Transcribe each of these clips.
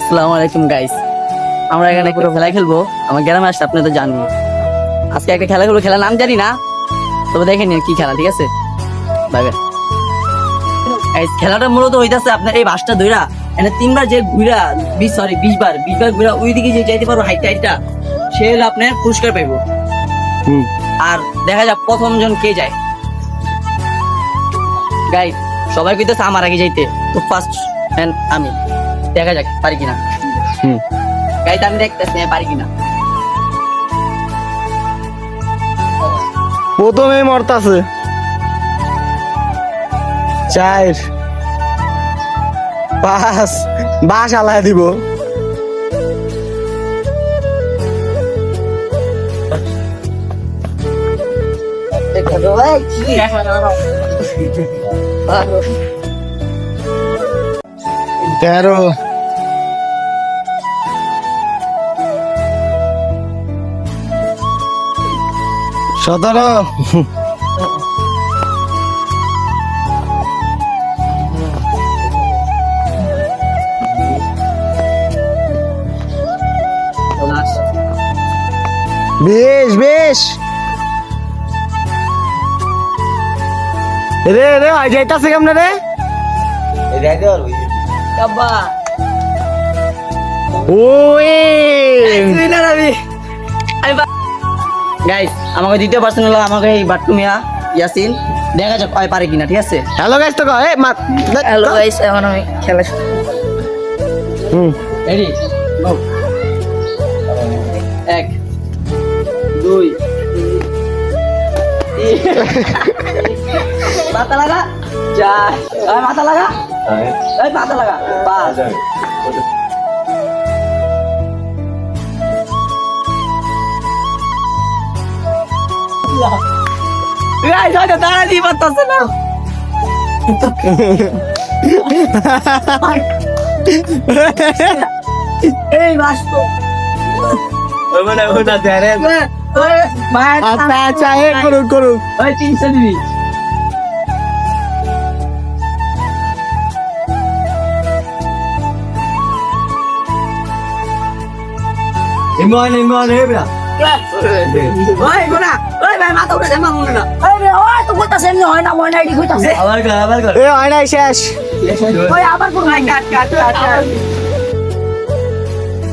আসসালামু আলাইকুম গাইস, আমরা এখানে পুরো খেলা খেলবো। আমার গ্রামে আসছে, আপনি তো জানেন। আজকে একটা খেলা খেলবো, খেলার নাম জানি না, তবে দেখে নিন কি খেলা, ঠিক আছে? ভাবে খেলাটা মূলত হইতাছে আপনার এই বাসটা ধইরা এখানে 3 বার যে ঘুরা 20 বার ঘুরা ওইদিকে যে যাইতে পারবো হাইটটা সে হলো আপনার পুরস্কার পাইবো। আর দেখা যাক প্রথম জন কে যায়। গাইস সবাই কইতেছে আমার আগে যাইতে, তো ফার্স্ট আমি, দেখা যাক পারি কিনা। গাইস আমি দেখতেছি পারি কিনা। প্রথমে মরতাছে 4 5 বাস আলায় দিব। তেরো 17 20 রে রে আই যাইতাছে কেমনে রে? ওই গাইস আমাকে দ্বিতীয় পার্সন হলো আমাকে এই বাট্টু মিয়া ইয়াসিন, দেখা যাক পারে কিনা, ঠিক আছে? হ্যালো গাইস তো কয় হ্যালো গাইস, এখন আমি খেলা রেডি গো। 1 2 মাথা লাগা, 4 মাথা লাগা, মাথা লাগা, 5 গাইস হয়তো তারা দিয়ে পারতেছে না। এই বাস্ত আচ্ছা করুক করুক। 300 দিবি। ইমান হেবরা ওই গোনা, ওই ভাই মাথা উঠে দে, মামুন না। আরে ওই তো কইতাছে এমনি হয় না, ময়না এডি কইতাছে। আবার কর। এ হয় নাই শেষ। ওই আবার কোন নাই কাট।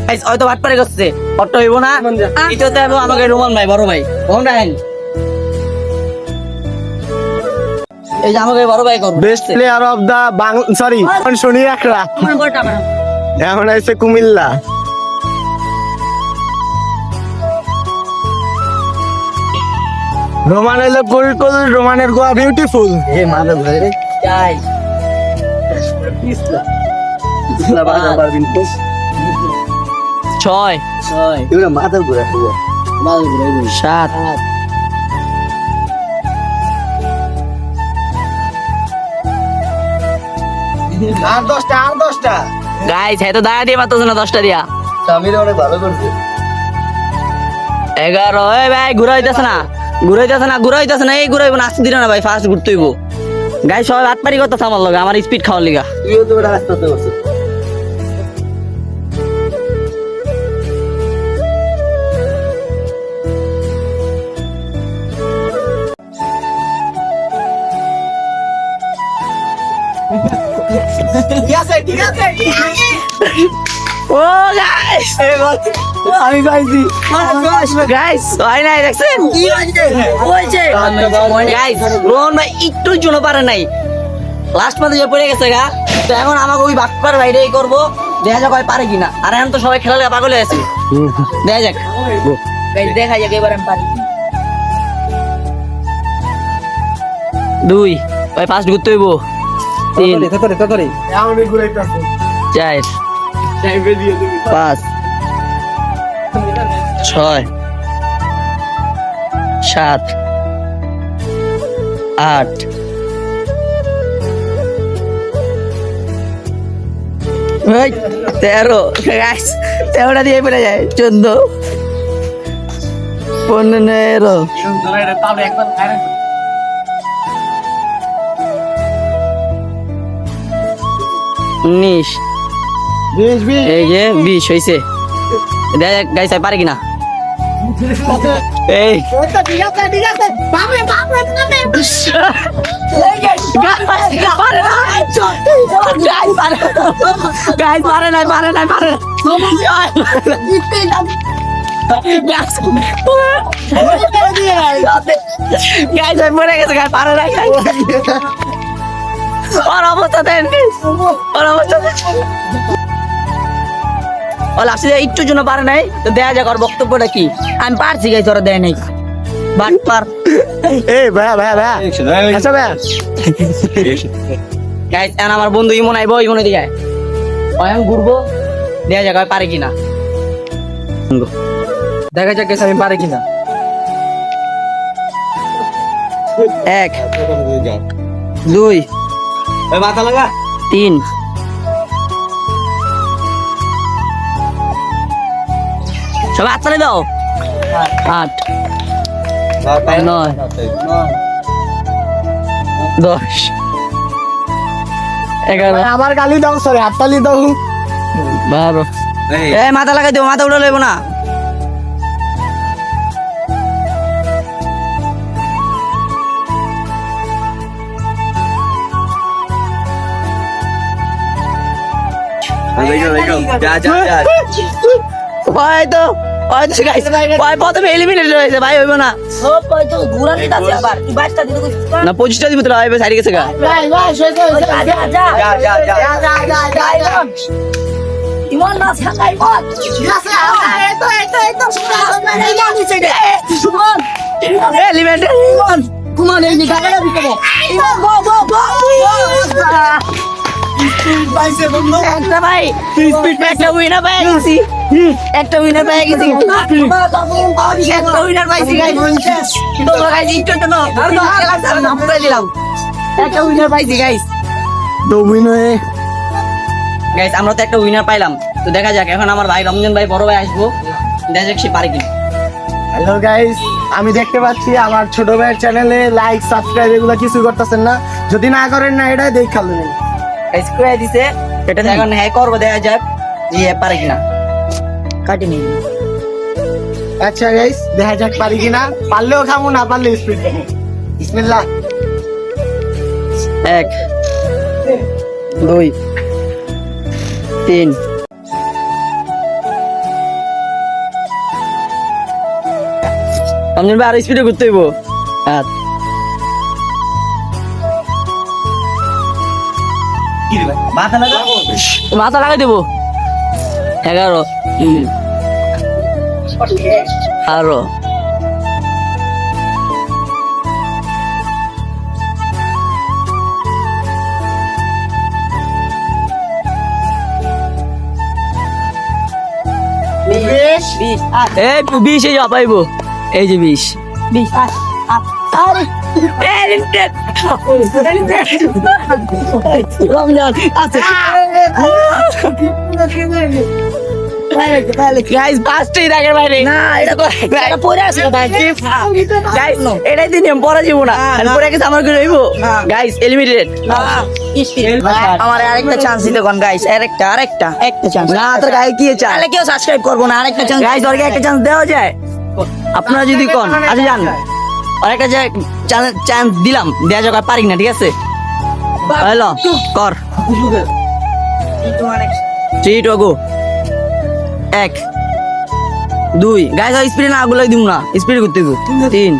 গাইস ওই তো বাট পারে গেছে, অটো হইবো না। ইতোতে আমি আমাকে রোমান ভাই, বড় ভাই কোনটা আইন, এই যে আমাকে বড় ভাই করবে। Best player of the sorry শনি একরা এখন আছে কুমিল্লা। রোমান হইলো কুল রোমানের গোয়া বিউটিফুল। এ মাদা ধরে রে যাই ইসলা বাজা পারবিন তো 6 এগুলা মাথা ঘুরে খাবো, মাথা ঘুরে 7 আর 10টা গাইস হয়তো দাঁড়া দিয়ে পারতেছে না, 10টা দিয়া। সামির অনেক ভালো করছে। 11 এই ভাই ঘুরাইতেছে না, এই ঘুরাইবো না, আসতে দিল না ভাই, ফার্স্ট ঘুরতে হইব। গাইস সবাই হাত পারি করতেছে আমার লগে, আমার স্পিড খাওয়ার লিগা। তুইও তো ওটা রাস্তাতে বসে ঠিক আছে ও গাইস আমি পাইছি। গাইস হয় নাই, দেখছেন কি হইছে? গাইস রোহন ভাই একটু জন্য পারে নাই, লাস্ট মাঝে যে পড়ে গেছে গা। তো এখন আমাকে ওই বাক্কার বাইরেই করবো, দেখা যাক পারে কিনা। আর এখন তো সবাই খেলা পাগল হয়ে আছে, দেখা যাক দেখা যাক এবার আমি পারি। 2 ভাই ফার্স্ট ঘুরতে হইব, 3 4 5 6 7 8 13 গাইস 13টা দিয়ে পড়ে যায়, 14 15 19 এই যে 20 হয়েছে। দেখ গাইস আমি পারে কিনা। এই গাইস পারে নাই গাইস আমি মরে গেছে গাইস পারে নাই ওর অবস্থা দেন ও লাস্টে একটু জন্য পারে নাই তো দেয়া যাক ওর বক্তব্যটা কি। আমি পারছি গাইস ওরা দেয় নাই বাট পার এই ভাইয়া আচ্ছা ভাইয়া গাইস এখন আমার বন্ধু ইমন আইবো ইমন দিকে আমি ঘুরবো দেয়া যাক আমি পারে কিনা। দেখা যাক guys আমি পারি কিনা। 1 2 মাথা লাগা 3 সবাই হাত তালি দাও 8 9 10 11 আমার গালি দাও সরি হাততালি দাও 12 এই মাথা লাগাই দিও মাথা উড়ে লইব না। হয়তো গাইস ভাই প্রথমে এলিমিনেট হয়েছে ভাই হইব না না 25টা দিব তো ভাই সাইডে গেছে গা ইমন না ছাকাই বল এলিমেন্ট ইমন কুমান এই গাড়িটা দিতে ইমন গো একটা ভাই স্পিড একটা উইনার পেয়ে গেছি একটা উইনার পাইছি গাইস তোমরা গাইস একটু না আর তো আগে লাগছে না পুরো দিলাম একটা উইনার পাইছি গাইস তো উইনার গাইস আমরা তো একটা উইনার পাইলাম তো দেখা যাক এখন আমার ভাই রমজান ভাই বড় ভাই আসবো দেখা যাক সে পারে কি। হ্যালো গাইস আমি দেখতে পাচ্ছি আমার ছোট ভাইয়ের চ্যানেলে লাইক সাবস্ক্রাইব এগুলো কিছু করতেছেন না, যদি না করেন না এটা দেখালো নেই গাইস কয়ে দিছে এটা এখন হ্যাঁ করবো দেখা যাক যে পারে কিনা কাটি নেই। আচ্ছা গাইস দেখা যাক পারি কিনা, পারলেও খামু না পারলে স্পিড বিসমিল্লাহ 1 2 3 রমজান ভাই আর স্পিডে ঘুরতে হইব মাথা লাগাই দেবো 11 আরো এই 20 এই যা পাইবো এই যে 20 আরে রমজান আছে গাইস বাস্টেই রাখের বাইরে না এটা পরে আছে গাইস এটাই দিন পরে যাব না পরে গেছে আমার কি রইবো গাইস এলিমিনেটেড আমার আরেকটা চান্স দিতে কোন গাইস আরেকটা চান্স না তোর গায়ে কি চাই তাহলে কেউ সাবস্ক্রাইব করবো না আরেকটা চান্স গাইস ওরকে একটা চান্স দেওয়া যায় আপনারা যদি কোন আচ্ছা জান আরেকটা যে চান্স দিলাম দেয়া যাক পারি না ঠিক আছে হ্যালো কর 3 2 গো 1 2 গাইস স্পিডে না আগুলাই দিম না স্পিডে করতে গো 3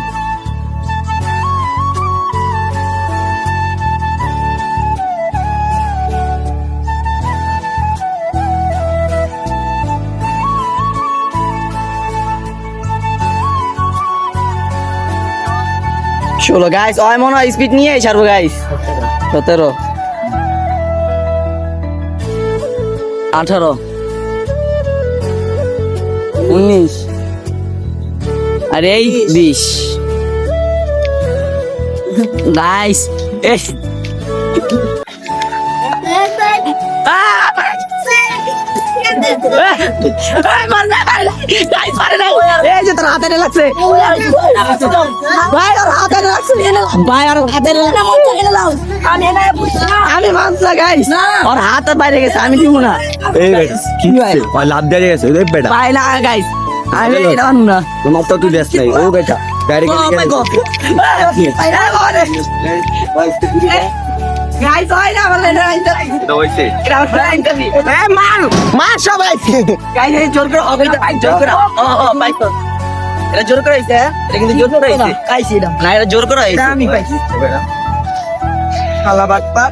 চলো গাইস ওই মনে হয় স্পিড নিয়ে ছাড়বো গাইস 17 18 19 আরে 20 গাইস গাইস পারে না এই যে তোর হাতে লাগছে ভাই আর হাতে লাগছে ভাই আর হাতে আমি মানছি গাইস আর হাত বাইরে গেছে আমি দিব না এই বেটা কি হইছে ওই লাভ দিয়ে গেছে ওই বেটা ভাই না গাইস আমি এটা মানব না তোমার তো তুই দেশ নাই ও বেটা গাড়ি Oh my God. ভাই না করে গাইস হয় না বলে না এটা হইছে এটা আমার ফ্রেন্ড কবি মার সবাই গাইস এই জোর করে হবে তো জোর করে ও ভাই তো এটা জোর করে আইছে এটা কিন্তু জোর করে আইছে খাইছি এটা না এটা জোর করে আইছে আমি পাইছি খালা বাটপা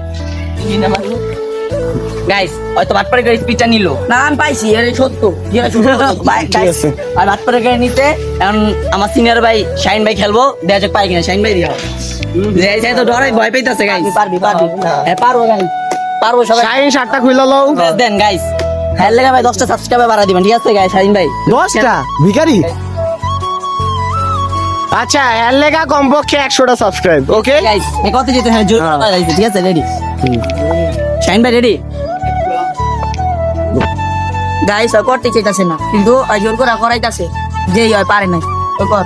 গাইস হয়তো বাটপারে গাইস পিচা নিল না আমি পাইছি এর সত্য যেটা সত্য ভাই গাইস আর বাটপারে গাড়ি নিতে এখন আমার সিনিয়র ভাই শাইন ভাই খেলবো দেখা যাক পাই কিনা শাইন ভাই দিও যাই তো ডরাই ভয় পাইতাছে গাইস পারবি হ্যাঁ পারবো গাইস পারবো সবাই শাইন শার্টটা খুইলা লও দেন গাইস হ্যাঁ লেগা ভাই 10টা সাবস্ক্রাইবার বাড়া দিবেন ঠিক আছে গাইস শাইন ভাই 10টা ভিখারি আচ্ছা এর লেগা কমপক্ষে 100টা সাবস্ক্রাইব ওকে গাইস এ কত যেতে হ্যাঁ জোর হ্যাঁ। করে ঠিক আছে রেডি শাইন ভাই রেডি গাইস আর করতে চাইতাছে না কিন্তু জোর করে করাইতাছে যেই হয় পারে নাই তো কর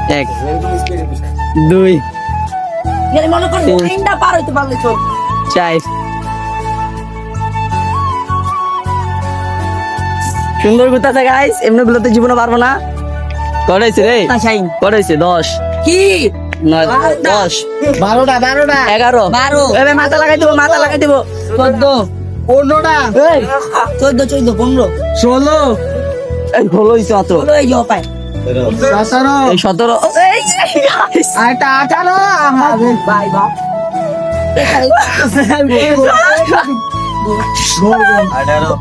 1 2 এর মনে কর তিনটা পার হইতে পারলে চল 4 সুন্দর গুতাছে গাইস এমনি গুলোতে জীবনে পারবো না করাইছে রে শাইন করাইছে 10 কি 10 12টা 11 12 এবে মাথা লাগাই দেব 14 15টা এই 14 15 16 এই হলো ইসো আতো এই যাও পায় 17 এই 17 এই আটা 18 বাই বাই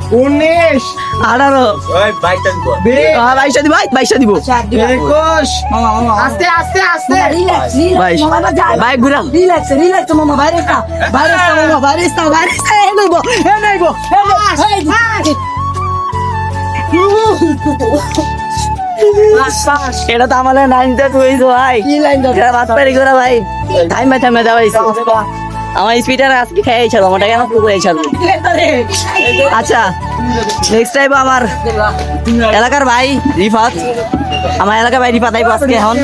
19 18 ওই বাইকটা কর 22 দিব 22 দিব 21 আস্তে আস্তে আস্তে বাইশ। ভাই ঘুরাও রিল্যাক্স মামা বাইরে কা এই নইবো এটা তো আমাদের 9টা তুইছো ভাই কি লাইন দাও এটা বাদ পারি করে ভাই থাইমা যাওয়াই আমার স্পিডার আজকে খেয়ে ছিল আমারটা কেন পুকুরে ছিল আচ্ছা নেক্সট টাইম আমার এলাকার ভাই রিফাত আমার এলাকার ভাই রিফাত আইবো আজকে এখন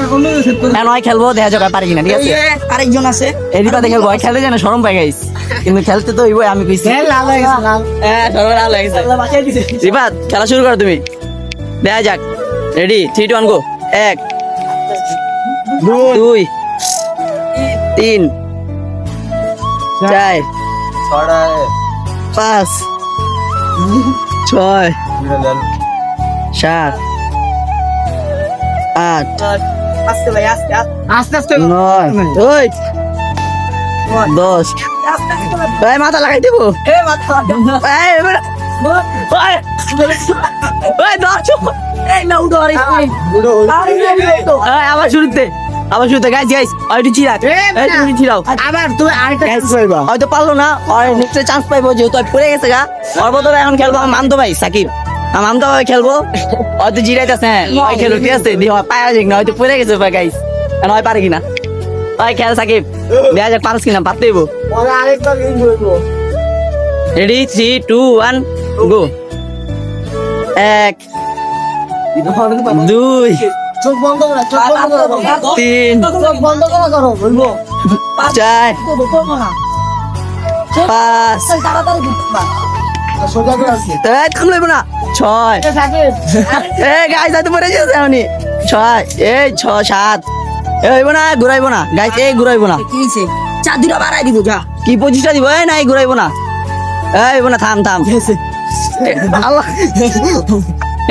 নয় খেলবো দেখা যাক পারি কিনা ঠিক আছে আরেকজন আছে এই রিফাতে খেলবো খেলে যেন শরম পাই গাইস কিন্তু খেলতে তো হইবই আমি কইছি লাল হয়ে গেছে লাল হ্যাঁ শরম লাল লাগছে রিফাত খেলা শুরু করো তুমি দেখা যাক রেডি 3 2 1 গো 1 2 3 4 ছড়া 5 6 7 8 আস্তে ভাই আস্তে আস্তে আস্তে 9 ওই 10 ভাই মাথা লাগাই দেব এ মাথা এই এবার ওই ওই 10 এই না উঠো আরে আবার শুরুতে গাইস ওই একটু চিরাক এই তুমি চিরাও আবার তুই আরেকটা Guys, কিছু হইবা হয়তো পারলো না আর নেক্সট চান্স পাইবো যেহেতু পড়ে গেছে গা ওর বদলে এখন খেলবো আমার মামতো ভাই সাকিব আমার মামতো ভাই খেলবো হয়তো জিরাইতেছে হ্যাঁ ওই খেলো ঠিক আছে দিয়ে পায়া যাক না হয়তো পড়ে গেছে ভাই গাইস এখন হয় পারে কিনা ওই খেল সাকিব দেখা যাক পারস কিনা পারতে হইব পরে আরেকটা লিঙ্ক হইবো রেডি 3 2 1 গো 1 2 চোখ বন্ধ করো চোখ বন্ধ করো 3 চোখ বন্ধ করো বলবো 4 না 5 তাড়াতাড়ি দিবা সোজা করে আসি এই থাম লইব না 6 থাকে এই গাইস আইতে পড়ে গেছে উনি 6 এই 6 7 এই হইব না ঘুরাইবো না গাইস এই ঘুরাইবো না কি হইছে চার দিরা বাড়াই দিব যা কি পজিশনটা দিব এই নাই ঘুরাইবো না এই হইব না থাম আল্লাহ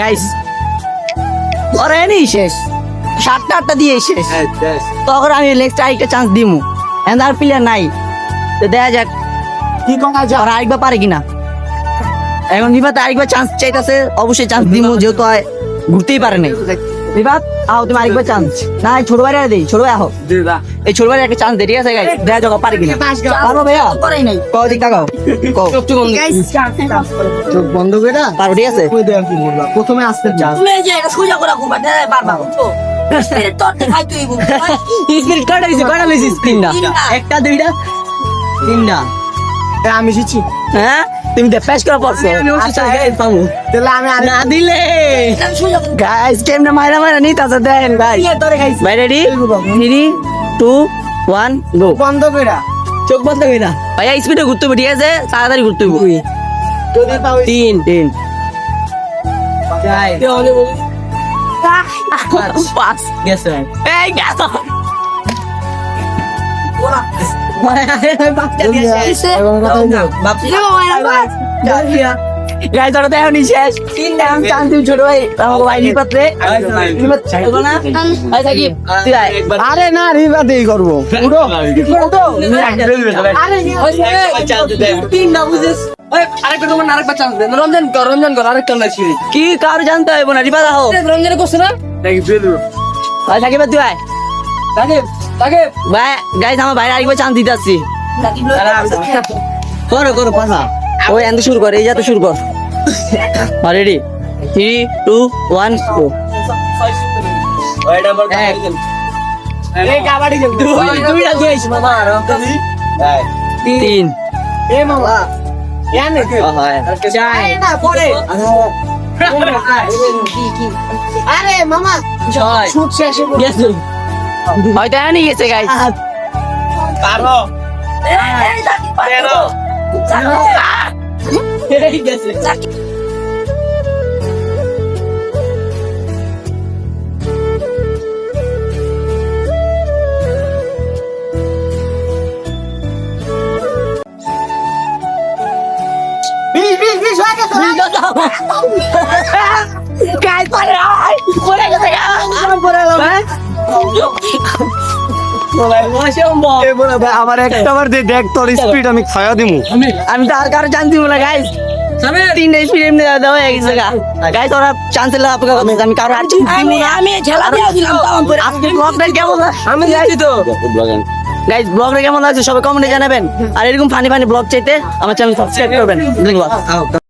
গাইস ওরে নি শেষ 7টা 8টা দিয়ে শেষ তখন আমি নেক্সট আরেকটা চান্স দিমু এন্ড আর প্লেয়ার নাই তো দেখা যাক কি করা যায় আর আরেকবার পারে কিনা এখন বিবাদ আরেকবার চান্স চাইতাছে অবশ্যই চান্স দিমু যেহেতু হয় ঘুরতেই পারে নাই বিবাদ আও তুমি আরেকবার চান্স না এই ছোট ভাইরা দেই ছোট ভাই আহো এই ছোট ভাইরা একটা চান্স দে ঠিক আছে গাইস দেখা যাক পারে কিনা পারবো ভাইয়া করাই নাই কও দিক তাকাও কও গাইস চোখ বন্ধ করে পারো ঠিক আছে কই দেন কি বলবা প্রথমে আসতে চাস তুমি এই যে এটা সোজা করে ঘুমা দে পারবা তো স্পিরিট তোর দেখাই তুই স্পিরিট কার্ড আইছে কয়টা লইছিস তিনটা তিনটা। একটা দুইটা তিনটা আমি শিখছি হ্যাঁ তুমি দেখ করা পড়ছো আচ্ছা গাইস পাবো তাহলে আমি আর না দিলে গাইস কেমনে মাইরা মাইরা নিতে আছে দেন ভাই ভাই রেডি 3 2 1 গো বন্ধ কইরা চোখ বন্ধ কইরা ভাই স্পিডে ঘুরতে হবে ঠিক আছে তাড়াতাড়ি ঘুরতে হবে যদি পাও 3 পাঁচ গেছে এই গেছে এবং গাইস ওটা দেখো নি শেষ এখন চান্স দিন ছোট ভাই আমাকে ভাই নিপাত্রে ভাই সাকিব তুই আয় আরে না রিবা দেই করব উঠো তিন না বুঝিস আরেকটা তোমার আরেকটা চান্স দেন রমজান কর আরেকটা না ছিড়ি কি কার জানতে হবে না রিবা দাও রমজান করছ না ভাই সাকিব তুই আয় সাকিব ভাই গাইস আমার ভাই আরেকবার চান্স দিতে আসছি করো পাসা ওই এন্ড শুরু কর এই যাতে শুরু কর রেডি 3 2 1 গো এই কাবাডি খেলতে দুই রাখ দিয়েছি মামা তিন এ মামা ইয়ানে চাই না পরে আরে মামা ছয় শুট শেষে গেছে হয়তো এনে গেছে গাইস কারো এই গেছে বিশ হয়ে গেছে গাইস পরে গেছে আমার একটা বার দে দেখ তোর স্পিড আমি খায়া দিমু আমি তো আর কারো চান্স দিব না গাইস তিনটা স্পিড এমনি দেওয়া হয়ে গেছে গাইস ওরা চান্স দিলে আপনাকে আমি কারো আর আমি ঝেলা দিয়ে দিলাম আজকে ব্লগটা কেমন আমি যাইছি তো গাইস ব্লগটা কেমন লাগছে সবাই কমেন্টে জানাবেন আর এরকম ফানি ব্লগ চাইতে আমার চ্যানেল সাবস্ক্রাইব করবেন ধন্যবাদ